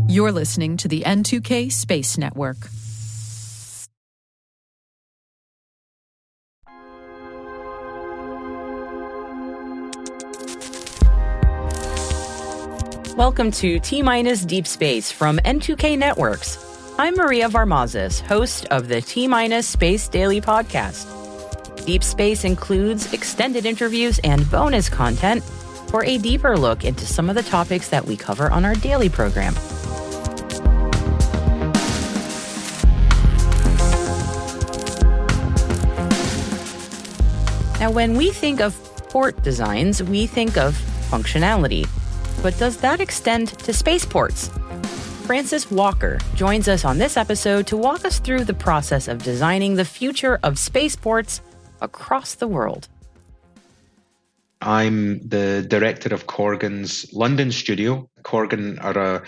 You're listening to the N2K Space Network. Welcome to T-Minus Deep Space from N2K Networks. I'm Maria Varmazes, host of the T-Minus Space Daily podcast. Deep Space includes extended interviews and bonus content for a deeper look into some of the topics that we cover on our daily program. Now, when we think of port designs, we think of functionality. But does that extend to spaceports? Francis Walker joins us on this episode to walk us through the process of designing the future of spaceports across the world. I'm the director of Corgan's London studio. Corgan are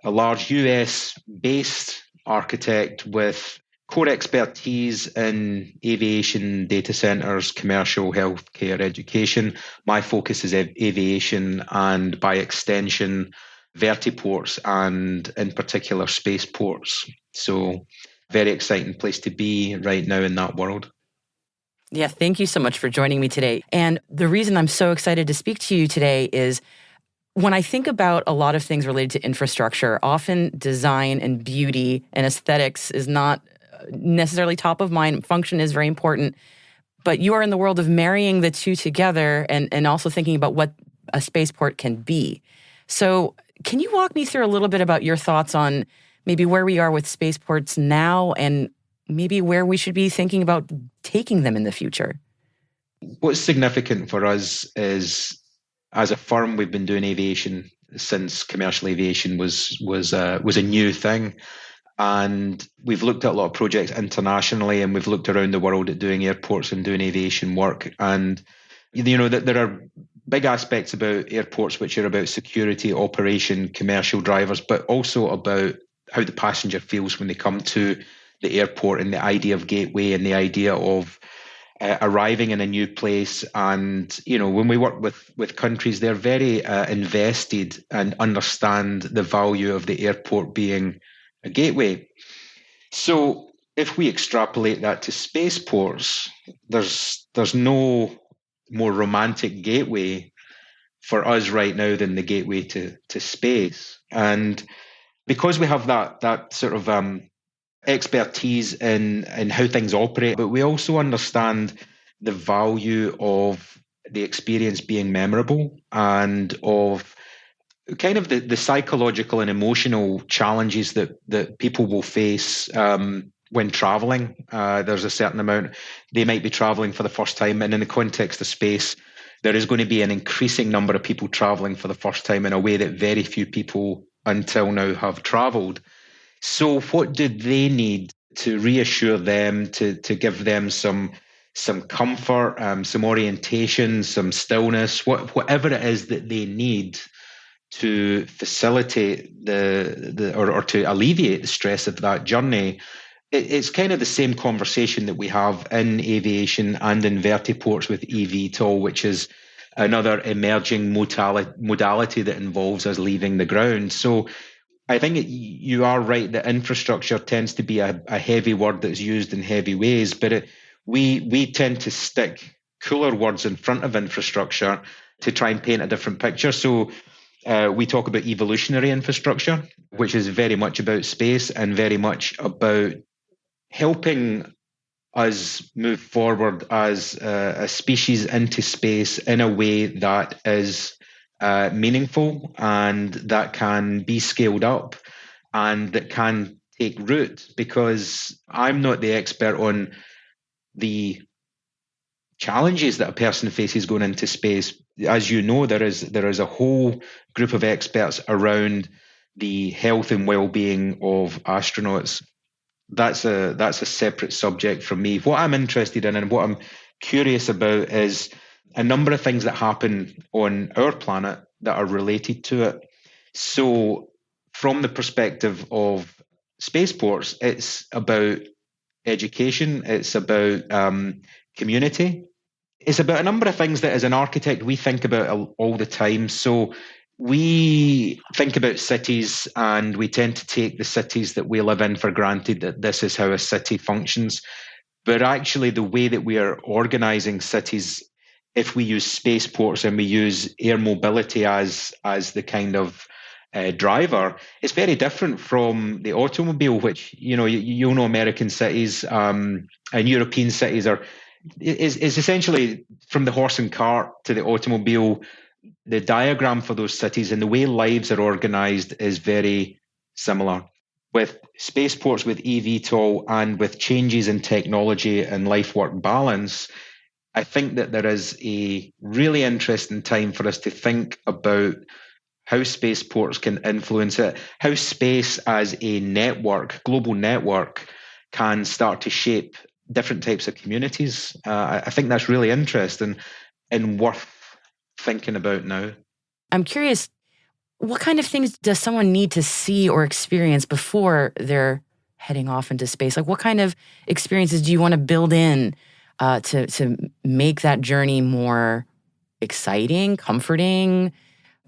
a large US-based architect with core expertise in aviation, data centers, commercial, healthcare, education. My focus is aviation and, by extension, vertiports and, in particular, spaceports. So, very exciting place to be right now in that world. Yeah, thank you so much for joining me today. And the reason I'm so excited to speak to you today is when I think about a lot of things related to infrastructure, often design and beauty and aesthetics is not necessarily top of mind. Function is very important, but you are in the world of marrying the two together and also thinking about what a spaceport can be. So can you walk me through a little bit about your thoughts on maybe where we are with spaceports now and maybe where we should be thinking about taking them in the future? What's significant for us is, as a firm, we've been doing aviation since commercial aviation was a new thing. And we've looked at a lot of projects internationally, and we've looked around the world at doing airports and doing aviation work. And, you know, that there are big aspects about airports which are about security, operation, commercial drivers, but also about how the passenger feels when they come to the airport, and the idea of gateway and the idea of arriving in a new place. And, you know, when we work with countries, they're very invested and understand the value of the airport being a gateway. So if we extrapolate that to spaceports, there's no more romantic gateway for us right now than the gateway to space. And because we have that sort of expertise in how things operate, but we also understand the value of the experience being memorable and of kind of the psychological and emotional challenges that people will face when traveling. There's a certain amount, they might be traveling for the first time, and in the context of space, there is going to be an increasing number of people traveling for the first time in a way that very few people until now have traveled. So what do they need to reassure them, to give them some comfort, some orientation, some stillness, whatever it is that they need to facilitate or to alleviate the stress of that journey? It's kind of the same conversation that we have in aviation and in vertiports with eVTOL, which is another emerging modality that involves us leaving the ground. So I think you are right that infrastructure tends to be a heavy word that's used in heavy ways, but we tend to stick cooler words in front of infrastructure to try and paint a different picture. So we talk about evolutionary infrastructure, which is very much about space and very much about helping us move forward as a species into space in a way that is meaningful and that can be scaled up and that can take root. Because I'm not the expert on the challenges that a person faces going into space. As you know, there is a whole group of experts around the health and well-being of astronauts. That's a separate subject from me. What I'm interested in and what I'm curious about is a number of things that happen on our planet that are related to it. So from the perspective of spaceports, it's about education, it's about community. It's about a number of things that as an architect we think about all the time. So we think about cities and we tend to take the cities that we live in for granted, that this is how a city functions. But actually, the way that we are organizing cities, if we use spaceports and we use air mobility as the kind of driver, it's very different from the automobile, which you'll know American cities and European cities is essentially from the horse and cart to the automobile. The diagram for those cities and the way lives are organized is very similar. With spaceports, with eVTOL, and with changes in technology and life-work balance, I think that there is a really interesting time for us to think about how spaceports can influence it, how space as a network, global network, can start to shape different types of communities. I think that's really interesting and worth thinking about now. I'm curious, what kind of things does someone need to see or experience before they're heading off into space? Like, what kind of experiences do you want to build in to make that journey more exciting, comforting?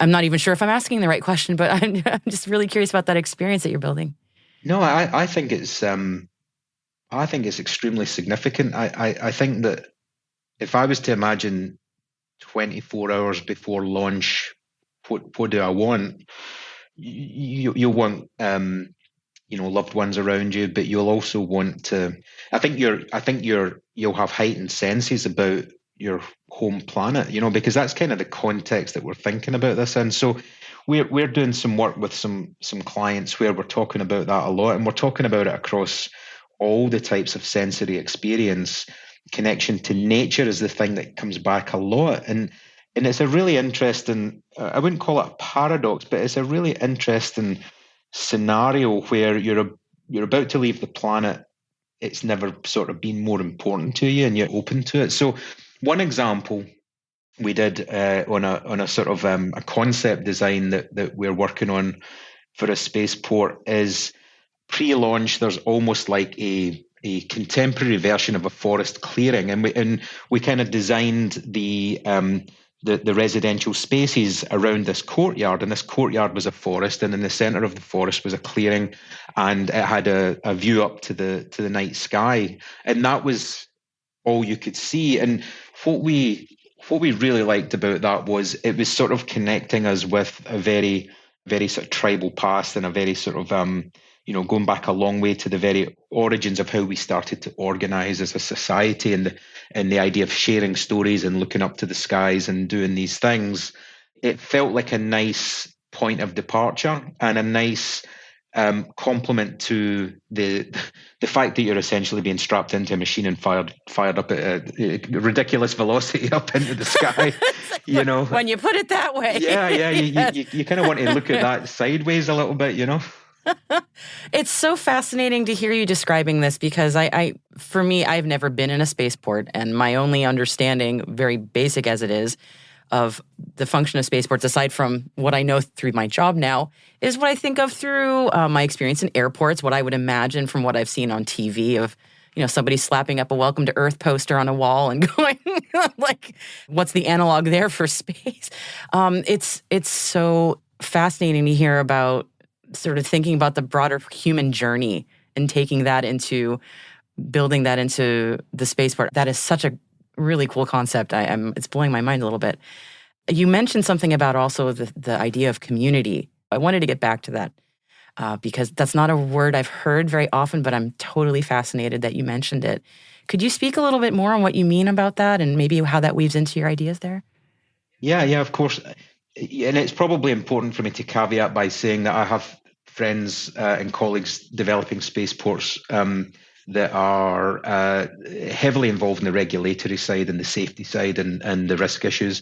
I'm not even sure if I'm asking the right question, but I'm just really curious about that experience that you're building. No, I think it's extremely significant. I think that if I was to imagine 24 hours before launch, what do I want? You want loved ones around you, but you'll also want to. I think you'll have heightened senses about your home planet, because that's kind of the context that we're thinking about this in. So we're doing some work with some clients where we're talking about that a lot, and we're talking about it across all the types of sensory experience. Connection to nature is the thing that comes back a lot, and it's a really interesting. I wouldn't call it a paradox, but it's a really interesting scenario where you're about to leave the planet. It's never sort of been more important to you, and you're open to it. So, one example we did on a sort of a concept design that we're working on for a spaceport is pre-launch. There's almost like a contemporary version of a forest clearing, and we kind of designed the residential spaces around this courtyard, and this courtyard was a forest, and in the center of the forest was a clearing, and it had a view up to the night sky, and that was all you could see. And what we really liked about that was it was sort of connecting us with a very, very sort of tribal past, and a very sort of going back a long way to the very origins of how we started to organize as a society, and the idea of sharing stories and looking up to the skies and doing these things. It felt like a nice point of departure and a nice complement to the fact that you're essentially being strapped into a machine and fired up at a ridiculous velocity up into the sky. When you put it that way. Yeah. You kind of want to look at that sideways a little bit, It's so fascinating to hear you describing this, because for me, I've never been in a spaceport, and my only understanding, very basic as it is, of the function of spaceports, aside from what I know through my job now, is what I think of through my experience in airports, what I would imagine from what I've seen on TV of, somebody slapping up a Welcome to Earth poster on a wall and going, like, what's the analog there for space? It's so fascinating to hear about sort of thinking about the broader human journey and taking that into building that into the spaceport. That is such a really cool concept. It's blowing my mind a little bit. You mentioned something about also the idea of community. I wanted to get back to that because that's not a word I've heard very often, but I'm totally fascinated that you mentioned it. Could you speak a little bit more on what you mean about that and maybe how that weaves into your ideas there? Yeah, of course. And it's probably important for me to caveat by saying that I have friends and colleagues developing spaceports that are heavily involved in the regulatory side and the safety side and the risk issues,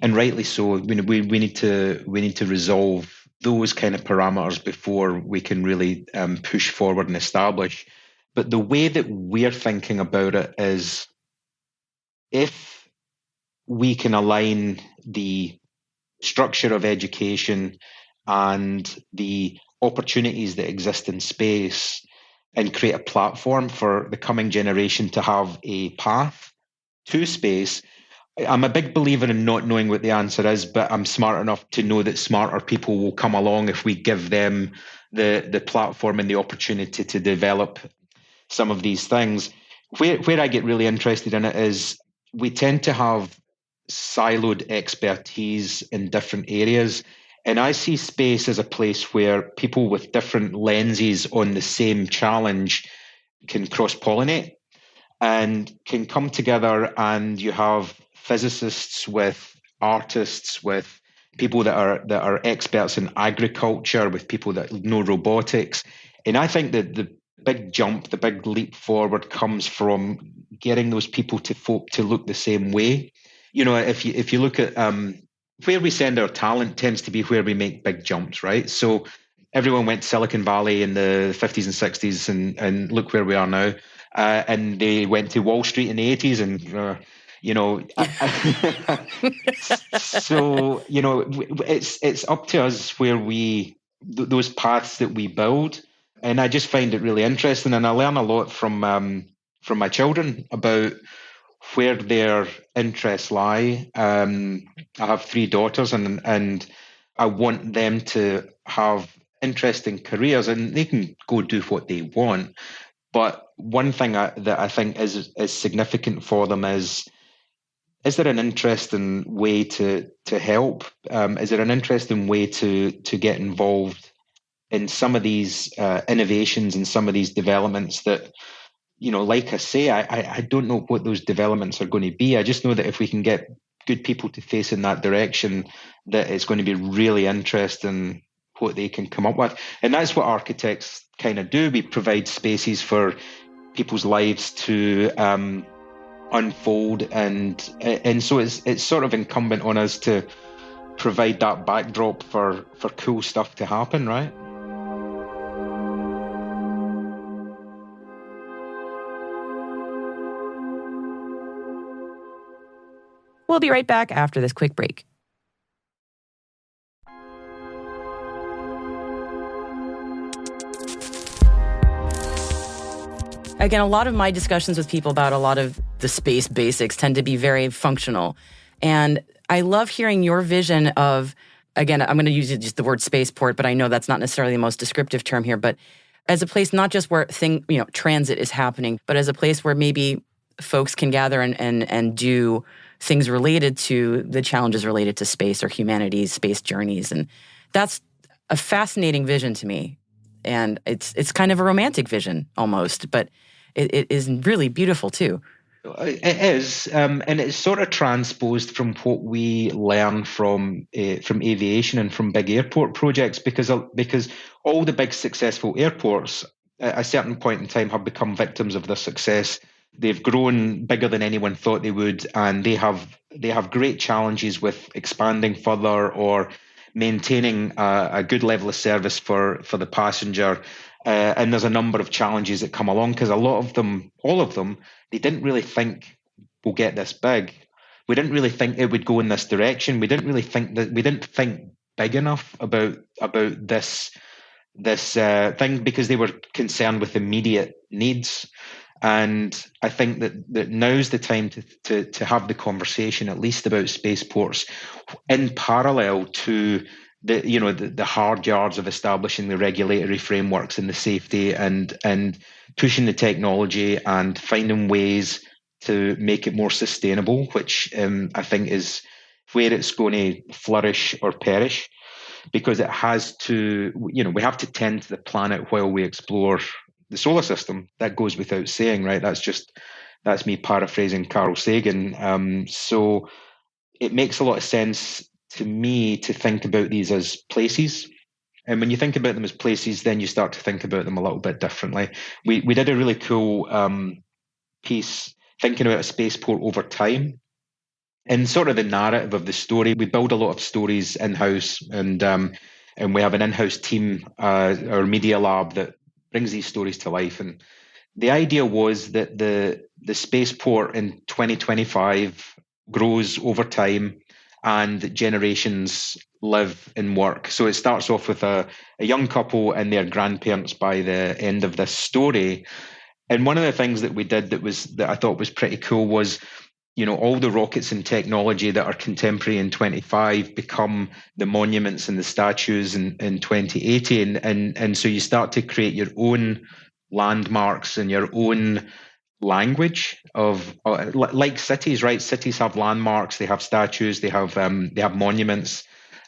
and rightly so. We need to resolve those kind of parameters before we can really push forward and establish. But the way that we're thinking about it is, if we can align the structure of education and the opportunities that exist in space and create a platform for the coming generation to have a path to space, I'm a big believer in not knowing what the answer is, but I'm smart enough to know that smarter people will come along if we give them the platform and the opportunity to develop some of these things. Where I get really interested in it is we tend to have siloed expertise in different areas. And I see space as a place where people with different lenses on the same challenge can cross pollinate and can come together, and you have physicists with artists, with people that are experts in agriculture, with people that know robotics. And I think that the big jump, the big leap forward comes from getting those people to look the same way. If you look at where we send our talent tends to be where we make big jumps, right? So everyone went to Silicon Valley in the 50s and 60s, and look where we are now. And they went to Wall Street in the 80s, and so it's up to us where those paths that we build. And I just find it really interesting, and I learn a lot from my children about where their interests lie. I have three daughters, and I want them to have interesting careers, and they can go do what they want. But one thing that I think is significant for them is there an interesting way to help? Is there an interesting way to get involved in some of these innovations and some of these developments that, like I say, I don't know what those developments are going to be. I just know that if we can get good people to face in that direction, that it's going to be really interesting what they can come up with. And that's what architects kind of do. We provide spaces for people's lives to unfold, and so it's sort of incumbent on us to provide that backdrop for cool stuff to happen, right? We'll be right back after this quick break. Again, a lot of my discussions with people about a lot of the space basics tend to be very functional. And I love hearing your vision of, again, I'm going to use just the word spaceport, but I know that's not necessarily the most descriptive term here, but as a place not just where transit is happening, but as a place where maybe folks can gather and do things related to the challenges related to space or humanity's space journeys. And that's a fascinating vision to me. And it's kind of a romantic vision almost, but it is really beautiful too. It is, and it's sort of transposed from what we learn from aviation and from big airport projects, because all the big successful airports at a certain point in time have become victims of their success. They've grown bigger than anyone thought they would, and they have great challenges with expanding further or maintaining a good level of service for the passenger. And there's a number of challenges that come along, because all of them, they didn't really think we'll get this big. We didn't really think it would go in this direction. We didn't think big enough about this thing, because they were concerned with immediate needs. And I think that now's the time to have the conversation, at least about spaceports, in parallel to the hard yards of establishing the regulatory frameworks and the safety and pushing the technology and finding ways to make it more sustainable, which I think is where it's going to flourish or perish, because it has to, we have to tend to the planet while we explore the solar system. That goes without saying, right? That's me paraphrasing Carl Sagan. So it makes a lot of sense to me to think about these as places. And when you think about them as places, then you start to think about them a little bit differently. We did a really cool piece thinking about a spaceport over time. And sort of the narrative of the story, we build a lot of stories in-house, and we have an in-house team, our media lab, that brings these stories to life. And the idea was that the spaceport in 2025 grows over time, and generations live and work. So it starts off with a young couple and their grandparents by the end of this story. And one of the things that we did that I thought was pretty cool was all the rockets and technology that are contemporary in 25 become the monuments and the statues in 2080. And so you start to create your own landmarks and your own language of like cities, right? Cities have landmarks, they have statues, they have monuments,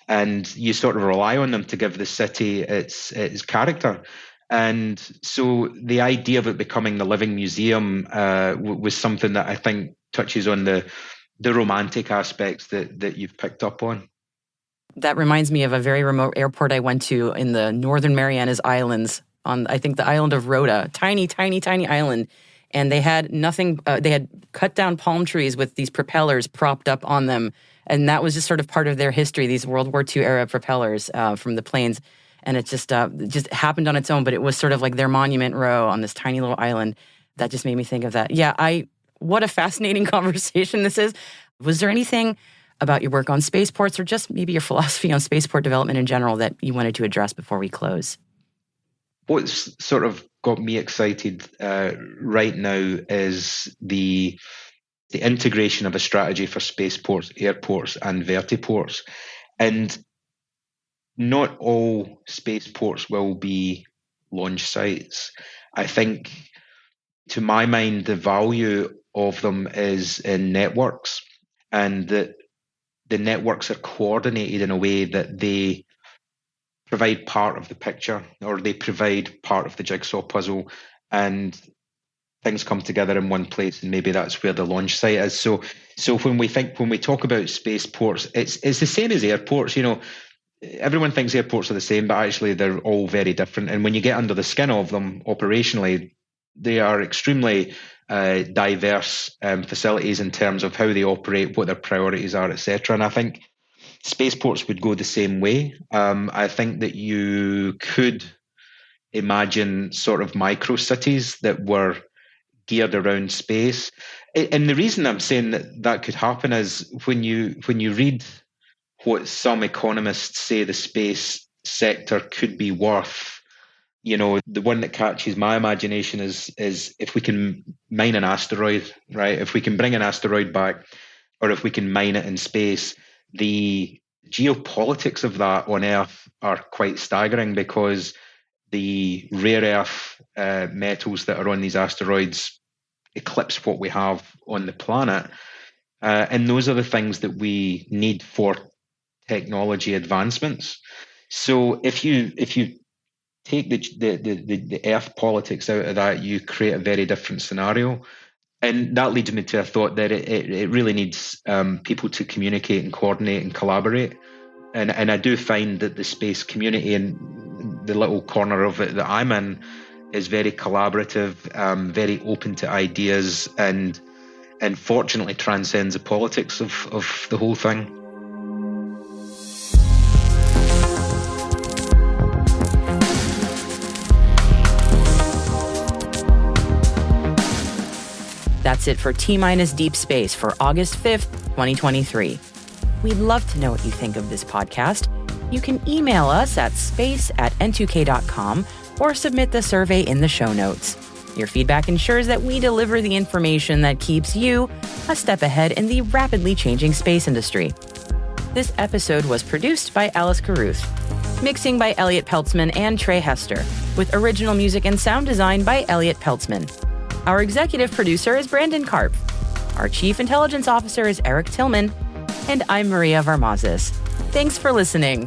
and you sort of rely on them to give the city its character. And so the idea of it becoming the living museum was something that I think touches on the romantic aspects that you've picked up on. That reminds me of a very remote airport I went to in the Northern Marianas Islands on, I think, the island of Rota. Tiny, tiny, tiny island. And they had nothing, they had cut down palm trees with these propellers propped up on them. And that was just sort of part of their history, these World War II era propellers from the planes. And it just happened on its own, but it was sort of like their monument row on this tiny little island. That just made me think of that. Yeah, what a fascinating conversation this is. Was there anything about your work on Spaceports or just maybe your philosophy on spaceport development in general that you wanted to address before we close? What's sort of got me excited right now is the integration of a strategy for spaceports, airports, and vertiports. And not all spaceports will be launch sites. I think, to my mind, the value of them is in networks, and that the networks are coordinated in a way that they provide part of the picture, or they provide part of the jigsaw puzzle, and things come together in one place, and maybe that's where the launch site is. So when we talk about spaceports, it's the same as airports. Everyone thinks airports are the same, but actually they're all very different. And when you get under the skin of them operationally, they are extremely diverse facilities in terms of how they operate, what their priorities are, etc. And I think spaceports would go the same way. I think that you could imagine sort of micro cities that were geared around space. And the reason I'm saying that could happen is when you read what some economists say the space sector could be worth, the one that catches my imagination is if we can mine an asteroid, right? If we can bring an asteroid back, or if we can mine it in space, the geopolitics of that on Earth are quite staggering, because the rare earth metals that are on these asteroids eclipse what we have on the planet. And those are the things that we need for technology advancements. So if you take the earth politics out of that, you create a very different scenario. And that leads me to a thought that it really needs people to communicate and coordinate and collaborate. And I do find that the space community and the little corner of it that I'm in is very collaborative, very open to ideas, and fortunately transcends the politics of the whole thing. That's it for T-Minus Deep Space for August 5th, 2023. We'd love to know what you think of this podcast. You can email us at space@n2k.com or submit the survey in the show notes. Your feedback ensures that we deliver the information that keeps you a step ahead in the rapidly changing space industry. This episode was produced by Alice Carruth, mixing by Elliot Peltzman and Trey Hester, with original music and sound design by Elliot Peltzman. Our executive producer is Brandon Karp. Our chief intelligence officer is Eric Tillman. And I'm Maria Varmazes. Thanks for listening.